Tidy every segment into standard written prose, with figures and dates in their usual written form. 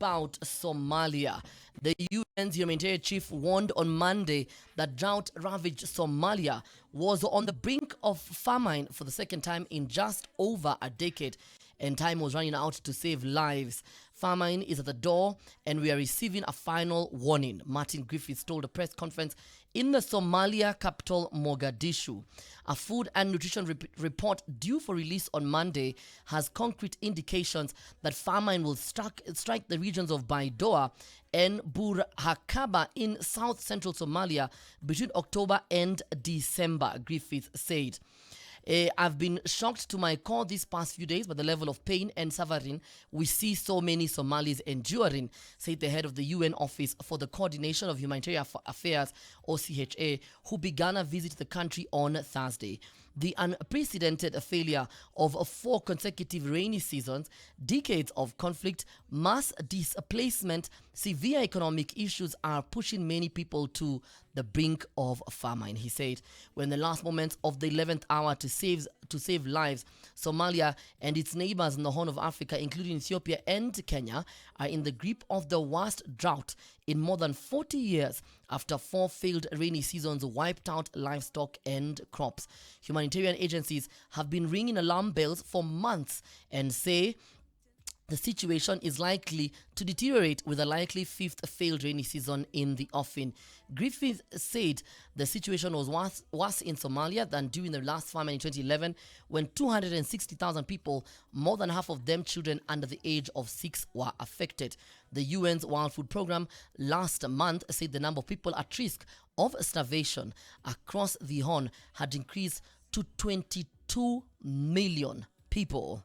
about Somalia. The UN's humanitarian chief warned on Monday that drought-ravaged Somalia was on the brink of famine for the second time in just over a decade, and time was running out to save lives. Famine is at the door, and we are receiving a final warning, Martin Griffiths told a press conference in the Somalia capital, Mogadishu. A food and nutrition report due for release on Monday has concrete indications that famine will strike the regions of Baidoa and Burhakaba in south-central Somalia between October and December, Griffiths said. I've been shocked to my core these past few days by the level of pain and suffering we see so many Somalis enduring, said the head of the UN Office for the Coordination of Humanitarian Affairs, OCHA, who began a visit to the country on Thursday. The unprecedented failure of 4 consecutive rainy seasons, decades of conflict, mass displacement, severe economic issues are pushing many people to the brink of famine, he said. When the last moments of the 11th hour to save lives, Somalia and its neighbors in the Horn of Africa, including Ethiopia and Kenya, are in the grip of the worst drought in more than 40 years after 4 failed rainy seasons wiped out livestock and crops. Humanitarian agencies have been ringing alarm bells for months and say the situation is likely to deteriorate with a likely 5th failed rainy season in the offing. Griffith said the situation was worse in Somalia than during the last famine in 2011, when 260,000 people, more than half of them children under the age of 6, were affected. The UN's World Food Programme last month said the number of people at risk of starvation across the Horn had increased to 22 million people.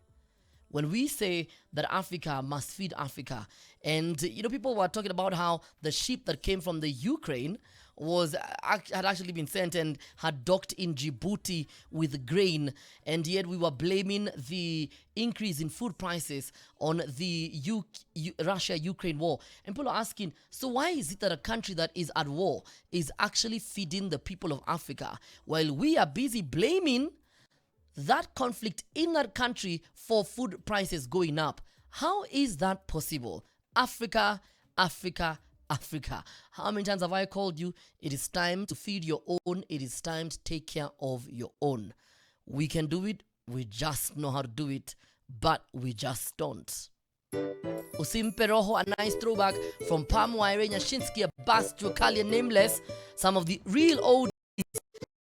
When we say that Africa must feed Africa, and people were talking about how the ship that came from the Ukraine had actually been sent and had docked in Djibouti with grain, and yet we were blaming the increase in food prices on the Russia-Ukraine war. And people are asking, so why is it that a country that is at war is actually feeding the people of Africa, while we are busy blaming that conflict in that country for food prices going up? How is that possible? Africa, Africa, Africa. How many times have I called you? It is time to feed your own. It is time to take care of your own. We can do it. We just know how to do it, but we just don't. Usimpe Roho, a nice throwback from Pam Waire Nyashinsky, a bass to a Nameless. Some of the real old